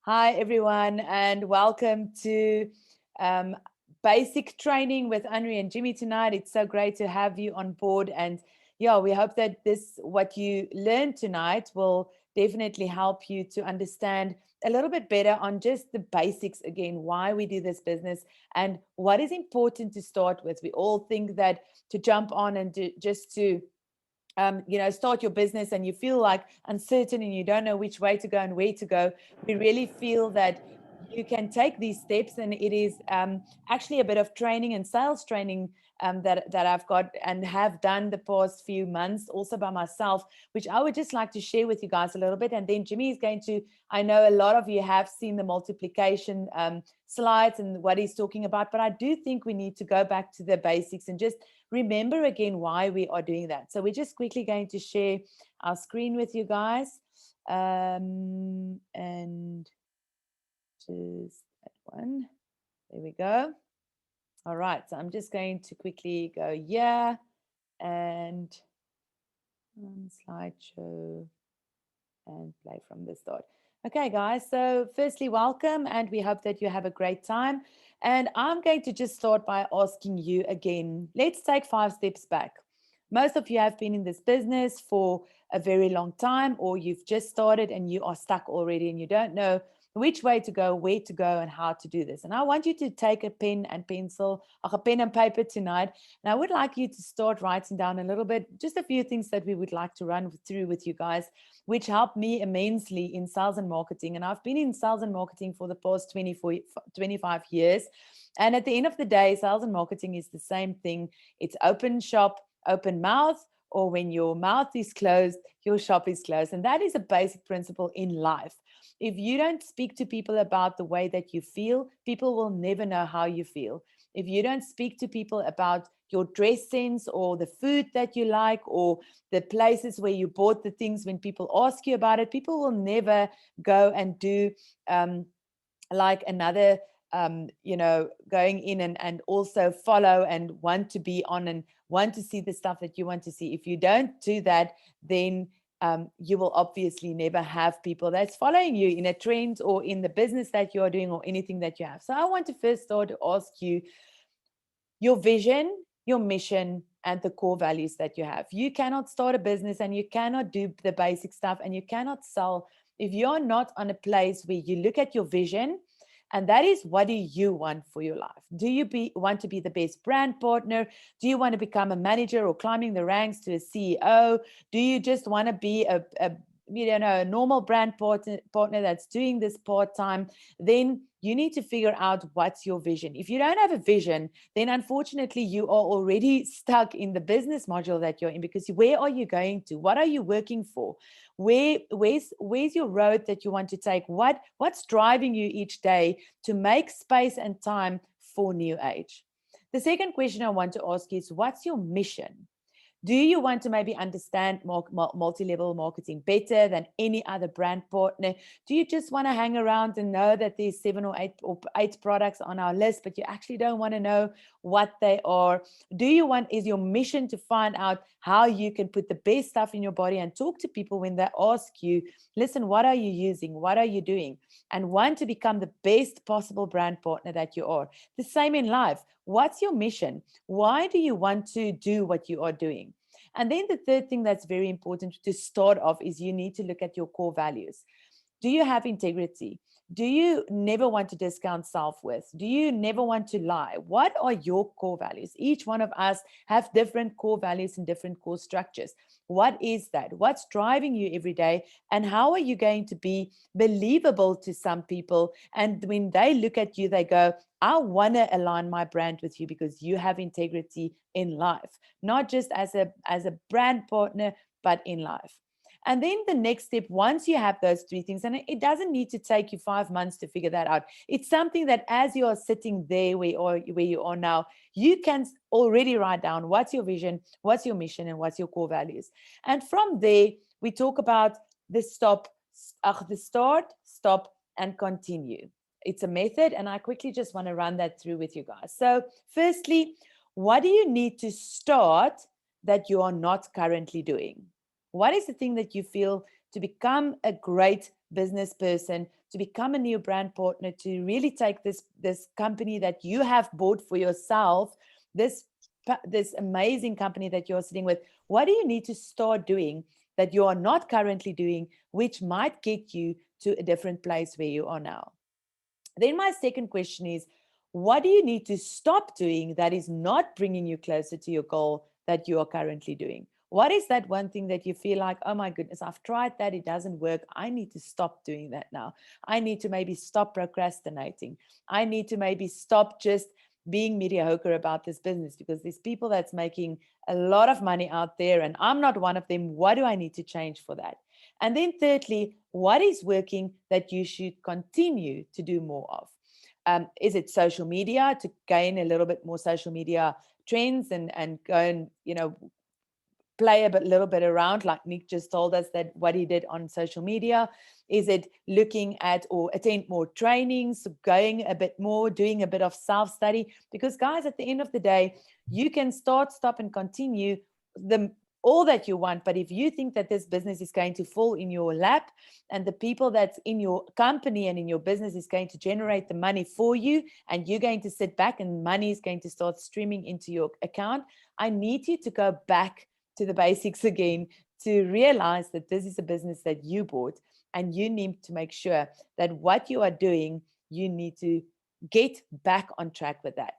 Hi, everyone, and welcome to um, Basic Training with Anri and Jimmy tonight. It's so great to have you on board. And yeah, we hope that what you learned tonight will definitely help you to understand a little bit better on just the basics again, why we do this business and what is important to start with. We all think that to jump on and just to start your business and you feel like uncertain and you don't know which way to go and where to go, we really feel that you can take these steps, and it is actually a bit of training and sales training that I've got and have done the past few months also by myself, which I would just like to share with you guys a little bit. And then Jimmy is going to, I know a lot of you have seen the multiplication slides and what he's talking about, but I do think we need to go back to the basics and just remember again why we are doing that. So we're just quickly going to share our screen with you guys. And just that one. There we go. All right. So I'm just going to quickly go here and slideshow and play from the start. Okay, guys. So firstly, welcome, and we hope that you have a great time. And I'm going to just start by asking you again, let's take 5 steps back. Most of you have been in this business for a very long time, or you've just started and you are stuck already and you don't know which way to go, where to go, and how to do this. And I want you to take a pen and pencil, or a pen and paper tonight. And I would like you to start writing down a little bit, just a few things that we would like to run through with you guys, which helped me immensely in sales and marketing. And I've been in sales and marketing for the past 25 years. And at the end of the day, sales and marketing is the same thing. It's open shop, open mouth, or when your mouth is closed, your shop is closed. And that is a basic principle in life. If you don't speak to people about the way that you feel, people will never know how you feel. If you don't speak to people about your dress sense or the food that you like or the places where you bought the things, when people ask you about it, people will never go and do like another going in and also follow and want to be on and want to see the stuff that you want to see. If you don't do that, then you will obviously never have people that's following you in a trend or in the business that you're doing or anything that you have. So I want to first start to ask you your vision, your mission, and the core values that you have. You cannot start a business and you cannot do the basic stuff and you cannot sell if you're not on a place where you look at your vision. And that is, what do you want for your life? Do you want to be the best brand partner? Do you want to become a manager or climbing the ranks to a CEO? Do you just want to be a normal brand partner that's doing this part-time? Then you need to figure out what's your vision. If you don't have a vision, then unfortunately you are already stuck in the business module that you're in, because where are you going to? What are you working for? Where's your road that you want to take? What's driving you each day to make space and time for new age? The second question I want to ask is, what's your mission? Do you want to maybe understand multi-level marketing better than any other brand partner? Do you just want to hang around and know that there's 7 or 8 products on our list, but you actually don't want to know what they are? Is your mission to find out how you can put the best stuff in your body and talk to people when they ask you, listen, what are you using? What are you doing? And want to become the best possible brand partner that you are. The same in life. What's your mission? Why do you want to do what you are doing? And then the third thing that's very important to start off is you need to look at your core values. Do you have integrity? Do you never want to discount self-worth? Do you never want to lie? What are your core values? Each one of us have different core values and different core structures. What is that? What's driving you every day? And how are you going to be believable to some people? And when they look at you, they go, I want to align my brand with you because you have integrity in life, not just as a brand partner, but in life. And then the next step, once you have those 3 things, and it doesn't need to take you 5 months to figure that out. It's something that as you are sitting there where you are now, you can already write down what's your vision, what's your mission, and what's your core values. And from there, we talk about the start, stop, and continue. It's a method, and I quickly just want to run that through with you guys. So firstly, what do you need to start that you are not currently doing? What is the thing that you feel to become a great business person, to become a new brand partner, to really take this company that you have bought for yourself, this amazing company that you're sitting with? What do you need to start doing that you are not currently doing, which might get you to a different place where you are now? Then my second question is, what do you need to stop doing that is not bringing you closer to your goal that you are currently doing? What is that one thing that you feel like, oh my goodness, I've tried that, it doesn't work. I need to stop doing that now. I need to maybe stop procrastinating. I need to maybe stop just being mediocre about this business, because there's people that's making a lot of money out there and I'm not one of them. What do I need to change for that? And then thirdly, what is working that you should continue to do more of? Is it social media, to gain a little bit more social media trends and go and, play a little bit around, like Nick just told us that what he did on social media? Is it looking at or attend more trainings, going a bit more, doing a bit of self-study? Because guys, at the end of the day, you can start, stop, and continue all that you want. But if you think that this business is going to fall in your lap and the people that's in your company and in your business is going to generate the money for you, and you're going to sit back and money is going to start streaming into your account, I need you to go back to the basics again, to realize that this is a business that you bought, and you need to make sure that what you are doing, you need to get back on track with that.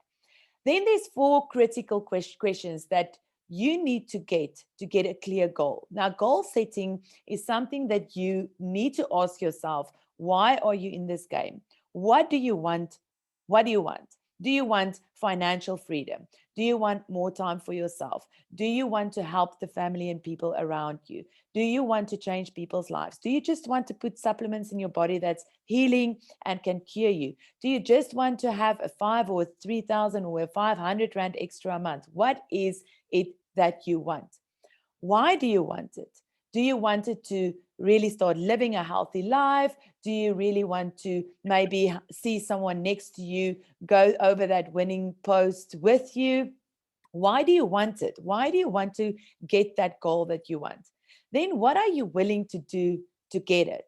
Then there's 4 critical questions that you need to get a clear goal. Now, goal setting is something that you need to ask yourself, why are you in this game? What do you want? What do you want? Do you want financial freedom? Do you want more time for yourself? Do you want to help the family and people around you? Do you want to change people's lives? Do you just want to put supplements in your body that's healing and can cure you? Do you just want to have a 5 or 3,000 or a 500 Rand extra a month? What is it that you want? Why do you want it? Do you want it to really start living a healthy life? Do you really want to maybe see someone next to you go over that winning post with you? Why do you want it? Why do you want to get that goal that you want? Then what are you willing to do to get it?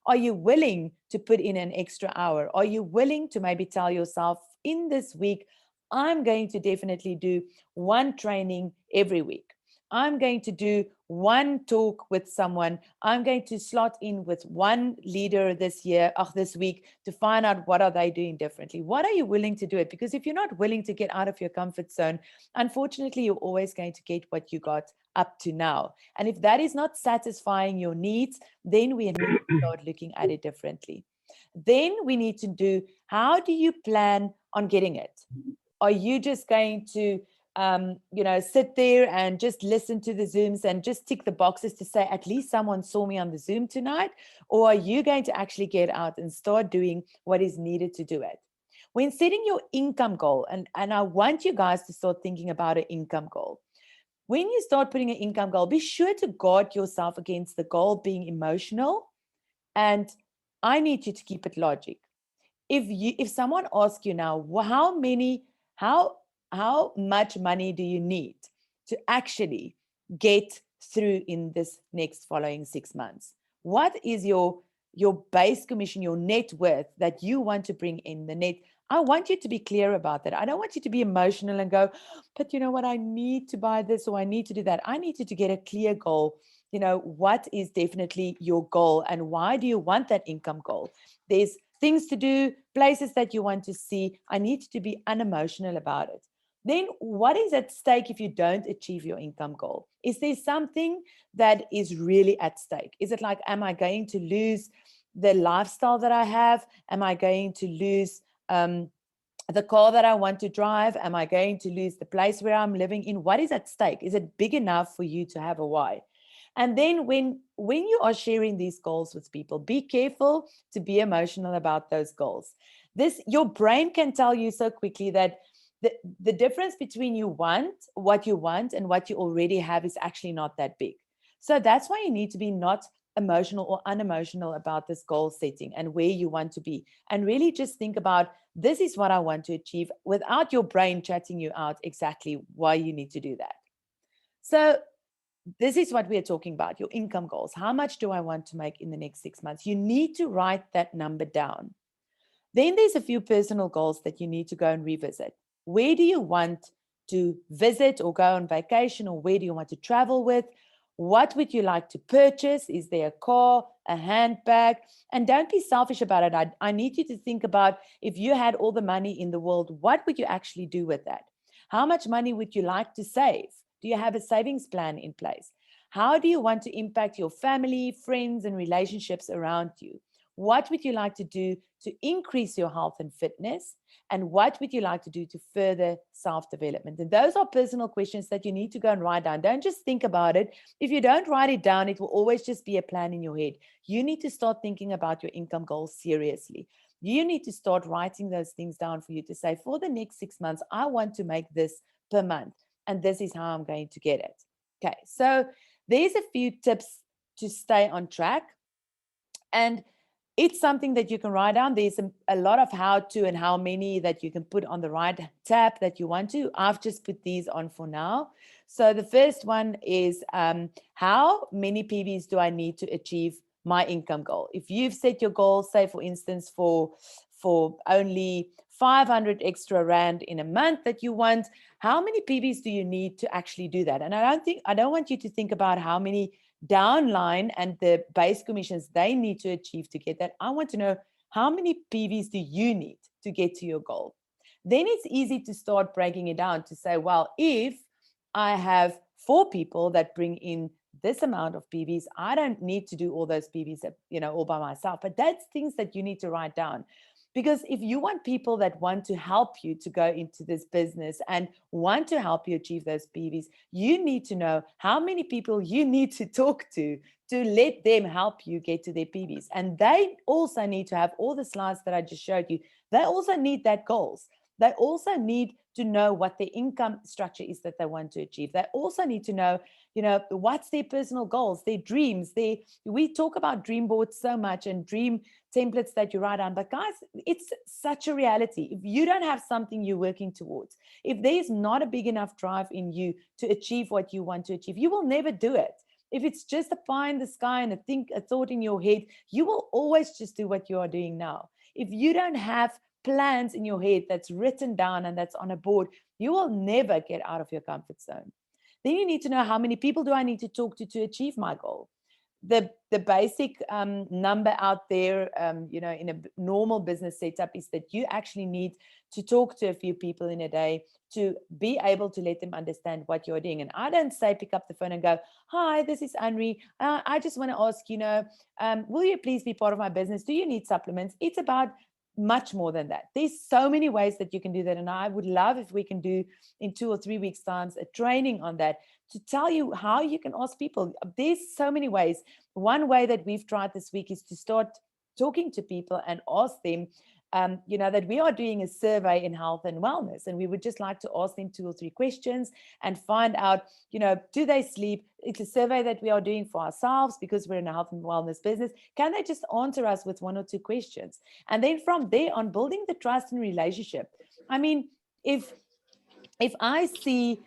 Are you willing to put in an extra hour? Are you willing to maybe tell yourself, in this week, I'm going to definitely do 1 training every week. I'm going to do 1 talk with someone. I'm going to slot in with 1 leader this week, to find out what are they doing differently. What are you willing to do it? Because if you're not willing to get out of your comfort zone, unfortunately, you're always going to get what you got up to now. And if that is not satisfying your needs, then we need to start looking at it differently. Then we need to do, how do you plan on getting it? Are you just going to sit there and just listen to the Zooms and just tick the boxes to say, at least someone saw me on the Zoom tonight? Or are you going to actually get out and start doing what is needed to do it? When setting your income goal, and I want you guys to start thinking about an income goal. When you start putting an income goal, be sure to guard yourself against the goal being emotional. And I need you to keep it logic. If someone asks you now, how much money do you need to actually get through in this next following 6 months? What is your base commission, your net worth that you want to bring in the net? I want you to be clear about that. I don't want you to be emotional and go, but you know what, I need to buy this or I need to do that. I need you to get a clear goal. What is definitely your goal and why do you want that income goal? There's things to do, places that you want to see. I need you to be unemotional about it. Then what is at stake if you don't achieve your income goal? Is there something that is really at stake? Is it like, am I going to lose the lifestyle that I have? Am I going to lose the car that I want to drive? Am I going to lose the place where I'm living in? What is at stake? Is it big enough for you to have a why? And then when you are sharing these goals with people, be careful to be emotional about those goals. Your brain can tell you so quickly that the difference between what you want and what you already have is actually not that big. So that's why you need to be not emotional or unemotional about this goal setting and where you want to be. And really just think about, this is what I want to achieve, without your brain chatting you out exactly why you need to do that. So this is what we are talking about, your income goals. How much do I want to make in the next 6 months? You need to write that number down. Then there's a few personal goals that you need to go and revisit. Where do you want to visit or go on vacation, or where do you want to travel with? What would you like to purchase? Is there a car, a handbag? And don't be selfish about it. I need you to think about, if you had all the money in the world, what would you actually do with that? How much money would you like to save? Do you have a savings plan in place? How do you want to impact your family, friends, and relationships around you? What would you like to do to increase your health and fitness? And what would you like to do to further self-development? And those are personal questions that you need to go and write down. Don't just think about it. If you don't write it down, it will always just be a plan in your head. You need to start thinking about your income goals seriously. You need to start writing those things down for you to say, for the next 6 months, I want to make this per month, and this is how I'm going to get it. Okay, so there's a few tips to stay on track. And it's something that you can write down. There's a lot of how to and how many that you can put on the right tab that you want to. I've just put these on for now. So the first one is how many PVs do I need to achieve my income goal? If you've set your goal, say for instance, for only 500 extra rand in a month that you want, how many PVs do you need to actually do that? And I don't want you to think about how many downline and the base commissions they need to achieve to get that. I want to know, how many PVs do you need to get to your goal? Then it's easy to start breaking it down to say, well, if I have 4 people that bring in this amount of PVs, I don't need to do all those PVs, all by myself. But that's things that you need to write down. Because if you want people that want to help you to go into this business and want to help you achieve those PVs, you need to know how many people you need to talk to let them help you get to their PVs. And they also need to have all the slides that I just showed you. They also need that goals. They also need to know what their income structure is that they want to achieve. They also need to know, what's their personal goals, their dreams. We talk about dream boards so much and dream templates that you write down. But guys, it's such a reality. If you don't have something you're working towards, if there's not a big enough drive in you to achieve what you want to achieve, you will never do it. If it's just a pie in the sky and a thought in your head, you will always just do what you are doing now. If you don't have plans in your head that's written down and that's on a board, you will never get out of your comfort zone. Then you need to know, how many people do I need to talk to achieve my goal? The basic number out there, in a normal business setup, is that you actually need to talk to a few people in a day to be able to let them understand what you're doing. And I don't say pick up the phone and go, hi, this is Anri. I just want to ask, will you please be part of my business? Do you need supplements? It's about much more than that. There's so many ways that you can do that. And I would love if we can do in 2 or 3 weeks' times a training on that to tell you how you can ask people. There's so many ways. One way that we've tried this week is to start talking to people and ask them, that we are doing a survey in health and wellness, and we would just like to ask them 2 or 3 questions and find out, do they sleep? It's a survey that we are doing for ourselves because we're in a health and wellness business. Can they just answer us with 1 or 2 questions? And then from there on, building the trust and relationship. I mean, if I see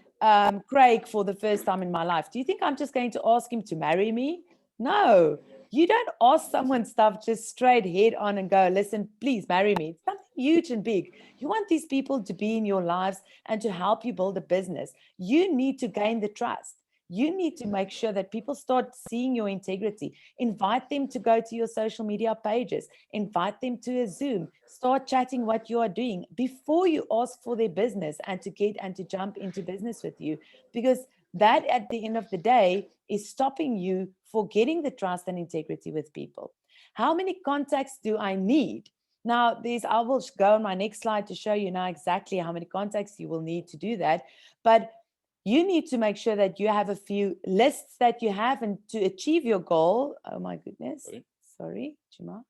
Craig for the first time in my life, do you think I'm just going to ask him to marry me? No, you don't ask someone stuff just straight head on and go, listen, please marry me. It's something huge and big. You want these people to be in your lives and to help you build a business. You need to gain the trust. You need to make sure that people start seeing your integrity. Invite them to go to your social media pages. Invite them to a Zoom. Start chatting what you are doing before you ask for their business and to jump into business with you. Because that, at the end of the day, is stopping you for getting the trust and integrity with people. How many contacts do I need? Now, I will go on my next slide to show you now exactly how many contacts you will need to do that. But you need to make sure that you have a few lists that you have, and to achieve your goal, oh my goodness, sorry, Chima.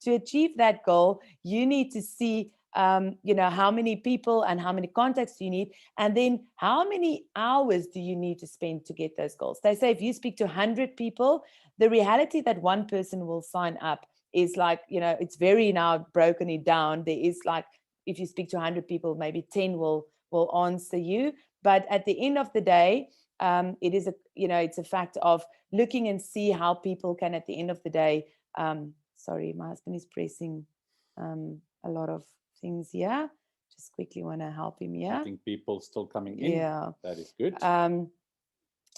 To achieve that goal, you need to see, how many people and how many contacts you need, and then how many hours do you need to spend to get those goals. They say if you speak to 100 people, the reality that one person will sign up is like, it's very now broken it down. There is like, if you speak to 100 people, maybe 10 will answer you. But at the end of the day, It is it's a fact of looking and see how people can, at the end of the day, sorry, my husband is pressing a lot of things here. Just quickly want to help him here. I think people still coming in. Yeah. That is good.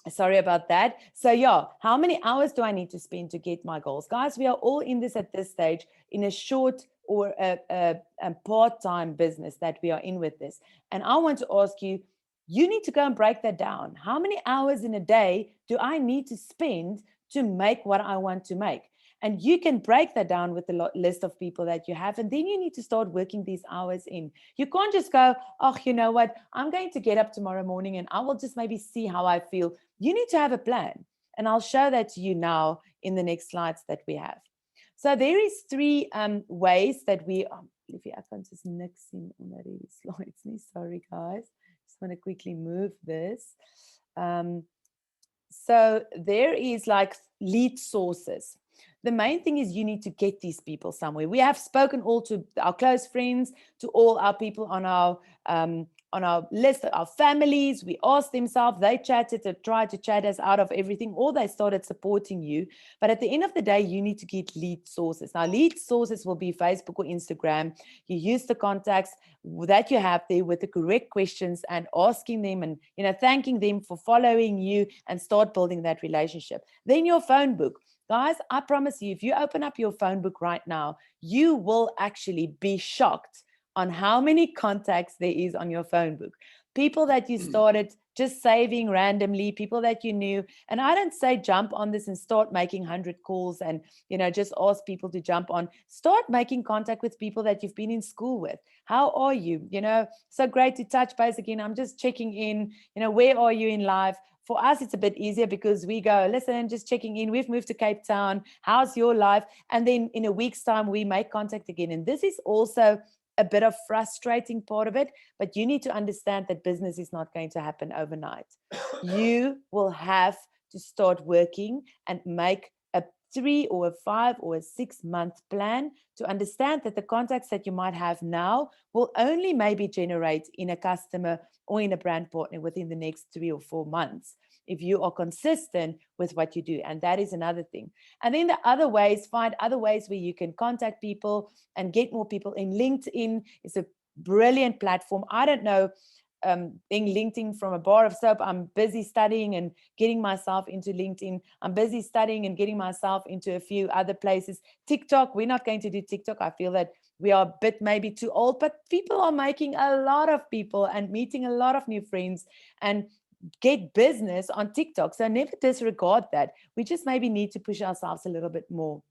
Sorry about that. So yeah, how many hours do I need to spend to get my goals? Guys, we are all in this at this stage, in a short or a part-time business that we are in with this. And I want to ask you, you need to go and break that down. How many hours in a day do I need to spend to make what I want to make? And you can break that down with the list of people that you have. And then you need to start working these hours in. You can't just go, oh, you know what? I'm going to get up tomorrow morning and I will just maybe see how I feel. You need to have a plan. And I'll show that to you now in the next slides that we have. So there is 3 ways that we, Liefie, ek kan soos niks sien onder hierdie slides nie. Sorry guys. Just want to quickly move this. So there is like lead sources. The main thing is you need to get these people somewhere. We have spoken all to our close friends, to all our people on our list, our families. We asked themselves, they chatted to try to chat us out of everything, or they started supporting you. But at the end of the day, you need to get lead sources. Now, lead sources will be Facebook or Instagram. You use the contacts that you have there with the correct questions and asking them and thanking them for following you and start building that relationship. Then your phone book. Guys, I promise you, if you open up your phone book right now, you will actually be shocked on how many contacts there is on your phone book. People that you started just saving randomly, people that you knew. And I don't say jump on this and start making 100 calls and, just ask people to jump on. Start making contact with people that you've been in school with. How are you? So great to touch base again. I'm just checking in, where are you in life? For us, it's a bit easier because we go, listen, just checking in. We've moved to Cape Town. How's your life? And then in a week's time, we make contact again. And this is also a bit of frustrating part of it, but you need to understand that business is not going to happen overnight. You will have to start working and make a 3 or a 5 or a 6 month plan to understand that the contacts that you might have now will only maybe generate in a customer or in a brand partner within the next 3 or 4 months if you are consistent with what you do. And that is another thing. And then the other ways, find other ways where you can contact people and get more people in. LinkedIn is a brilliant platform. I don't know, being LinkedIn from a bar of soap. I'm busy studying and getting myself into LinkedIn. I'm busy studying and getting myself into a few other places. TikTok, we're not going to do TikTok. I feel that we are a bit maybe too old, but people are making a lot of people and meeting a lot of new friends and get business on TikTok. So never disregard that. We just maybe need to push ourselves a little bit more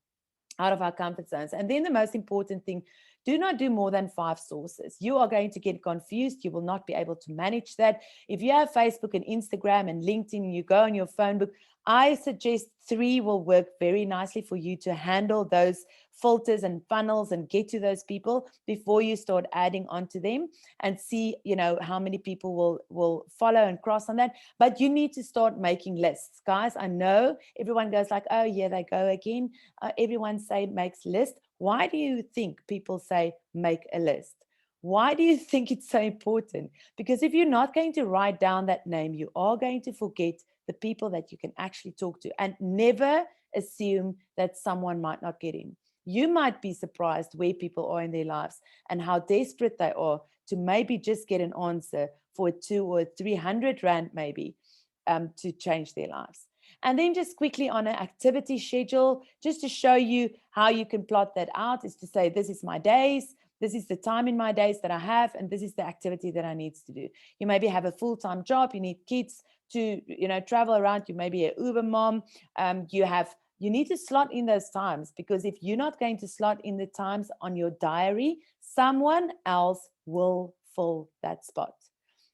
out of our comfort zones. And then the most important thing, do not do more than 5 sources. You are going to get confused. You will not be able to manage that. If you have Facebook and Instagram and LinkedIn, you go on your phone book, I suggest 3 will work very nicely for you to handle those filters and funnels and get to those people before you start adding onto them and see, how many people will follow and cross on that. But you need to start making lists. Guys, I know everyone goes like, oh yeah, they go again. Everyone say makes list. Why do you think people say make a list? Why do you think it's so important? Because if you're not going to write down that name, you are going to forget the people that you can actually talk to, and never assume that someone might not get in. You might be surprised where people are in their lives and how desperate they are to maybe just get an answer for 200 or 300 Rand maybe to change their lives. And then just quickly on an activity schedule, just to show you how you can plot that out, is to say, this is my days, this is the time in my days that I have, and this is the activity that I need to do. You maybe have a full-time job, you need kids to travel around, you may be an Uber mom, you need to slot in those times, because if you're not going to slot in the times on your diary, someone else will fill that spot.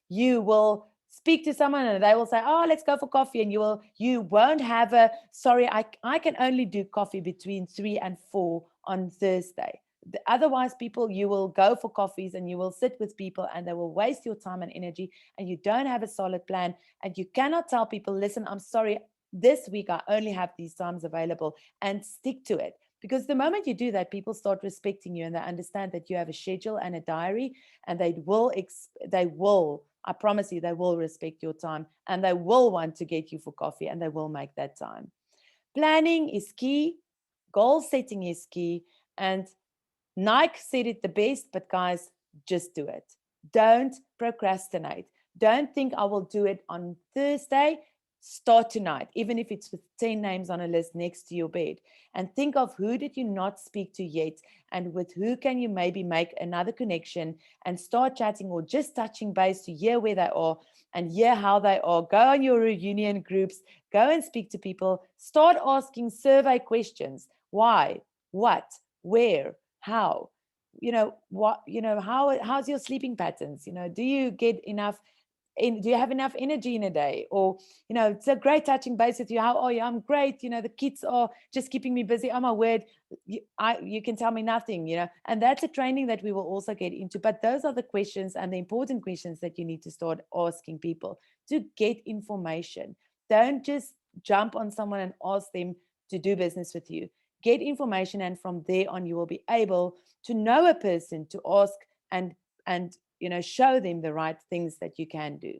You will speak to someone and they will say, oh, let's go for coffee. And you won't have sorry, I can only do coffee between 3 and 4 on Thursday. Otherwise, you will go for coffees and you will sit with people and they will waste your time and energy, and you don't have a solid plan. And you cannot tell people, listen, I'm sorry, this week I only have these times available, and stick to it. Because the moment you do that, people start respecting you and they understand that you have a schedule and a diary, and they will, I promise you, they will respect your time, and they will want to get you for coffee, and they will make that time. Planning is key. Goal setting is key. And Nike said it the best, but guys, just do it. Don't procrastinate. Don't think I will do it on Thursday. Start tonight, even if it's with 10 names on a list next to your bed. And think of who did you not speak to yet, and with who can you maybe make another connection and start chatting or just touching base to hear where they are and hear how they are. Go on your reunion groups, go and speak to people, start asking survey questions. Why? What? Where? How? What, how's your sleeping patterns? Do you get enough do you have enough energy in a day? Or, it's a great touching base with you. How are you? I'm great. The kids are just keeping me busy. Oh my word. You can tell me nothing, and that's a training that we will also get into. But those are the questions and the important questions that you need to start asking people to get information. Don't just jump on someone and ask them to do business with you. Get information, and from there on, you will be able to know a person to ask and show them the right things that you can do.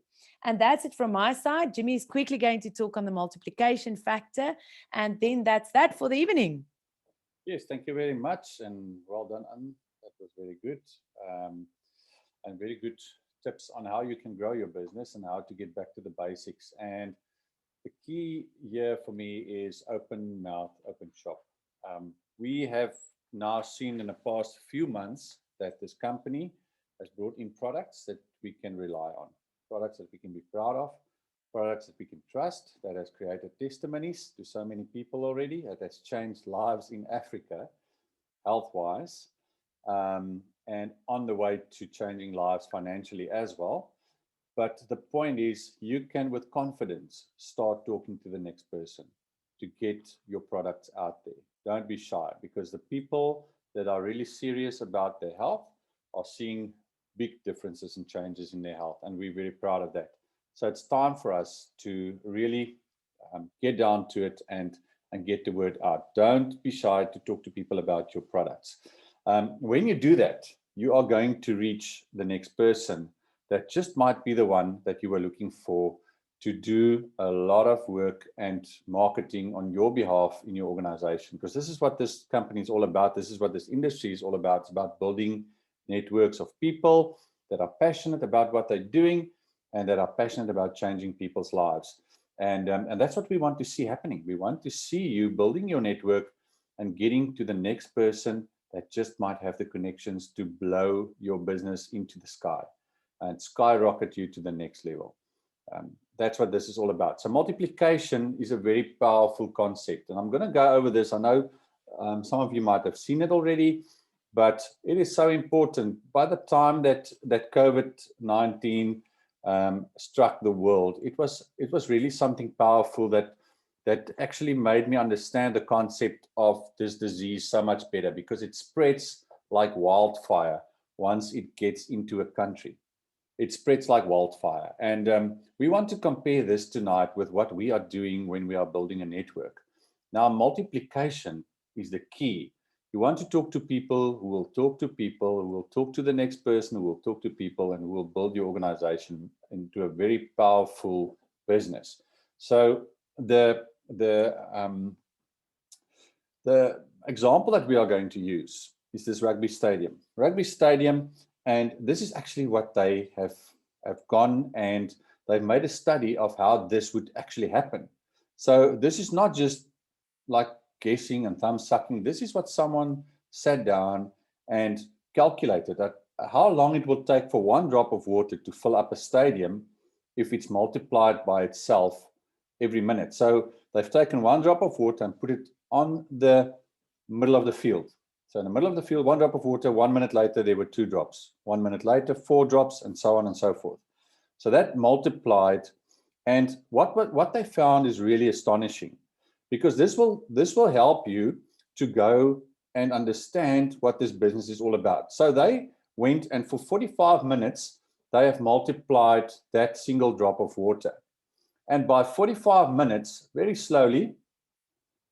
And that's it from my side. Jimmy is quickly going to talk on the multiplication factor, and then that's that for the evening. Yes, thank you very much, and well done, Anne. That was very good, and very good tips on how you can grow your business and how to get back to the basics. And the key here for me is open mouth, open shop. We have now seen in the past few months that this company has brought in products that we can rely on, products that we can be proud of, products that we can trust, that has created testimonies to so many people already, that has changed lives in Africa, health-wise, and on the way to changing lives financially as well. But the point is, you can, with confidence, start talking to the next person to get your products out there. Don't be shy, because the people that are really serious about their health are seeing big differences and changes in their health, and we're very proud of that. So it's time for us to really get down to it and get the word out. Don't be shy to talk to people about your products. When you do that, you are going to reach the next person that just might be the one that you were looking for to do a lot of work and marketing on your behalf in your organization, because this is what this company is all about. This is what this industry is all about. It's about building networks of people that are passionate about what they're doing and that are passionate about changing people's lives. And that's what we want to see happening. We want to see you building your network and getting to the next person that just might have the connections to blow your business into the sky and skyrocket you to the next level. That's what this is all about. So multiplication is a very powerful concept, and I'm going to go over this. I know some of you might have seen it already, but it is so important. By the time that COVID-19 struck the world, it was really something powerful that actually made me understand the concept of this disease so much better, because it spreads like wildfire once it gets into a country. It spreads like wildfire. And we want to compare this tonight with what we are doing when we are building a network. Now, multiplication is the key. You want to talk to people who will talk to people, who will talk to the next person, who will talk to people, and who will build your organization into a very powerful business. So the example that we are going to use is this rugby stadium. Rugby stadium, and this is actually what they have gone, and they've made a study of how this would actually happen. So this is not just like guessing and thumb sucking. This is what someone sat down and calculated, that how long it will take for one drop of water to fill up a stadium if it's multiplied by itself every minute. So they've taken one drop of water and put it on the middle of the field. So in the middle of the field, one drop of water, 1 minute later, there were 2 drops. 1 minute later, 4 drops, and so on and so forth. So that multiplied. And what they found is really astonishing, because this will help you to go and understand what this business is all about. So they went, and for 45 minutes, they have multiplied that single drop of water. And by 45 minutes, very slowly,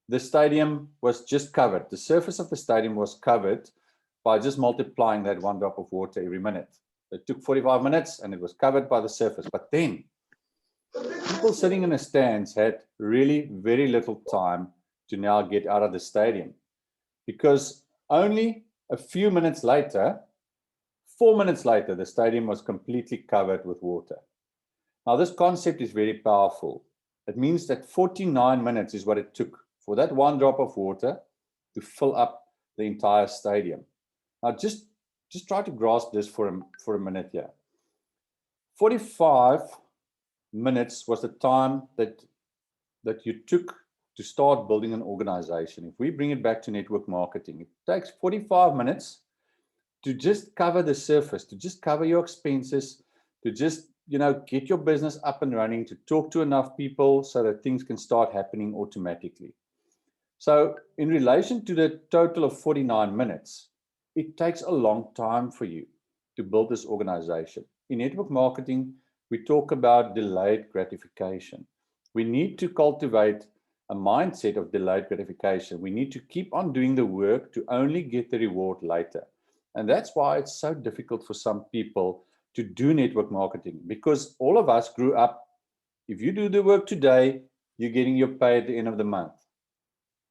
the stadium was just covered. The surface of the stadium was covered by just multiplying that 1 drop of water every minute. It took 45 minutes and it was covered by the surface. But then people sitting in the stands had really very little time to now get out of the stadium, because only a few minutes later, 4 minutes later, the stadium was completely covered with water. Now, this concept is very powerful. It means that 49 minutes is what it took for that 1 drop of water to fill up the entire stadium. Now, just try to grasp this for a minute here. 45 minutes was the time that you took to start building an organization. If we bring it back to network marketing, it takes 45 minutes to just cover the surface, to just cover your expenses, to just get your business up and running, to talk to enough people so that things can start happening automatically. So in relation to the total of 49 minutes, it takes a long time for you to build this organization. In network marketing, we talk about delayed gratification. We need to cultivate a mindset of delayed gratification. We need to keep on doing the work to only get the reward later. And that's why it's so difficult for some people to do network marketing, because all of us grew up, if you do the work today, you're getting your pay at the end of the month.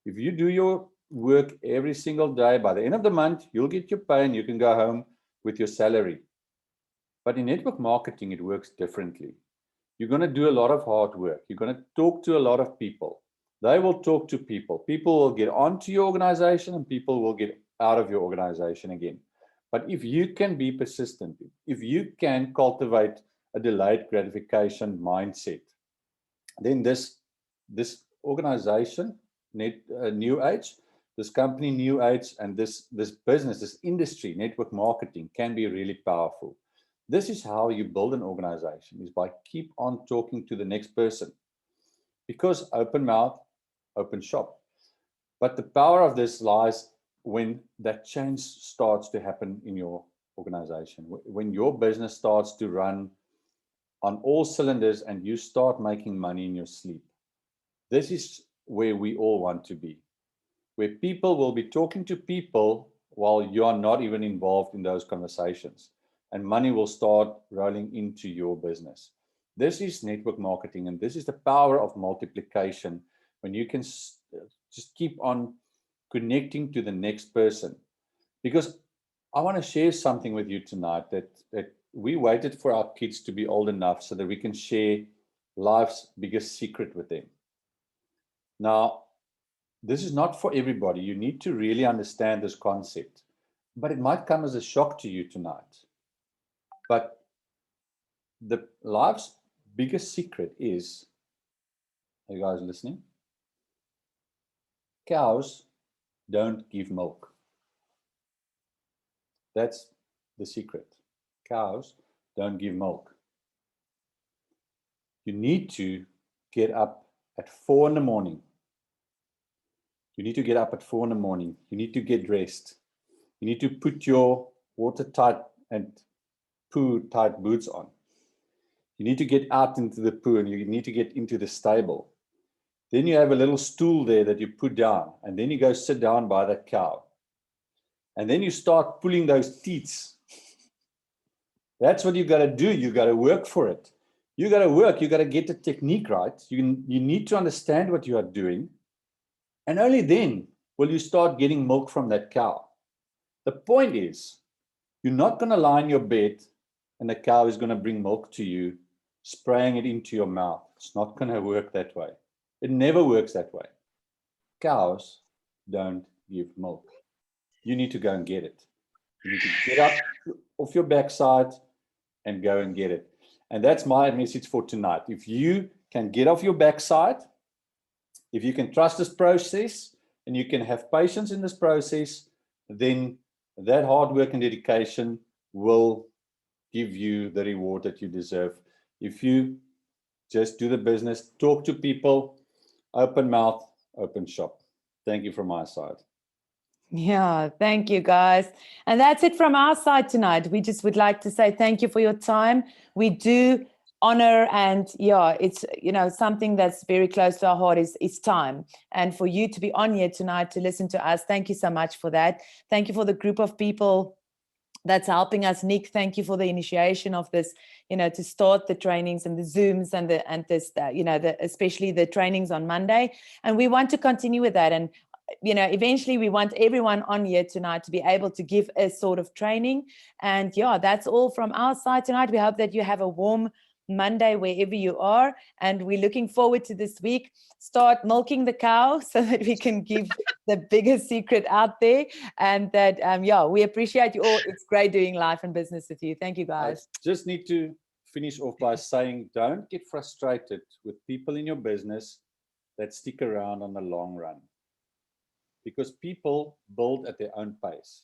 If you do your work every single day, by the end of the month, you'll get your pay and you can go home with your salary. But in network marketing, it works differently. You're going to do a lot of hard work. You're going to talk to a lot of people. They will talk to people. People will get onto your organization and people will get out of your organization again. But if you can be persistent, if you can cultivate a delayed gratification mindset, then this organization, New Age, this company, New Age, and this business, this industry, network marketing, can be really powerful. This is how you build an organization, is by keep on talking to the next person. Because open mouth, open shop. But the power of this lies when that change starts to happen in your organization, when your business starts to run on all cylinders and you start making money in your sleep. This is where we all want to be, where people will be talking to people while you are not even involved in those conversations, and money will start rolling into your business. This is network marketing, and this is the power of multiplication, when you can just keep on connecting to the next person. Because I want to share something with you tonight, that we waited for our kids to be old enough so that we can share life's biggest secret with them. Now, this is not for everybody. You need to really understand this concept, but it might come as a shock to you tonight. But the life's biggest secret is, are you guys listening? Cows don't give milk. That's the secret. Cows don't give milk. You need to get up at 4 in the morning. You need to get up at 4 in the morning. You need to get dressed. You need to put your watertight and poo-tight boots on. You need to get out into the poo, and you need to get into the stable. Then you have a little stool there that you put down, and then you go sit down by that cow. And then you start pulling those teats. That's what you got to do. You got to work for it. You got to work. You got to get the technique right. You need to understand what you are doing. And only then will you start getting milk from that cow. The point is, you're not going to lie in your bed and the cow is going to bring milk to you, spraying it into your mouth. It's not going to work that way. It never works that way. Cows don't give milk. You need to go and get it. You need to get up off your backside and go and get it. And that's my message for tonight. If you can get off your backside, if you can trust this process and you can have patience in this process, then that hard work and dedication will give you the reward that you deserve. If you just do the business, talk to people, open mouth, open shop. Thank you from my side. Yeah, thank you, guys. And that's it from our side tonight. We just would like to say thank you for your time. We do honor, and yeah, it's, you know, something that's very close to our heart is time. And for you to be on here tonight to listen to us, thank you so much for that. Thank you for the group of people that's helping us. Nick, thank you for the initiation of this, you know, to start the trainings and the Zooms and this, you know, especially the trainings on Monday. And we want to continue with that. And, you know, eventually we want everyone on here tonight to be able to give a sort of training. And yeah, that's all from our side tonight. We hope that you have a warm Monday wherever you are, and we're looking forward to this week. Start milking the cow so that we can give the biggest secret out there. And that yeah, we appreciate you all. It's great doing life and business with you. Thank you, guys. I just need to finish off by saying, don't get frustrated with people in your business that stick around on the long run, because people build at their own pace,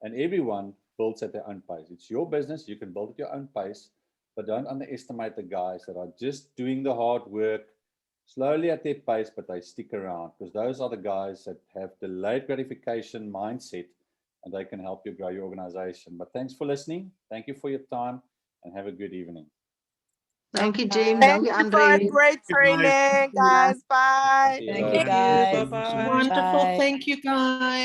and everyone builds at their own pace. It's your business, you can build at your own pace, but don't underestimate the guys that are just doing the hard work slowly at their pace, but they stick around, because those are the guys that have delayed gratification mindset, and they can help you grow your organization. But thanks for listening. Thank you for your time, and have a good evening. Thank you, Jim. Thank Thank you, you for a Anri. great training, guys. Bye. Thank you, Thank you. guys. Bye-bye. Wonderful. Bye. Thank you, guys.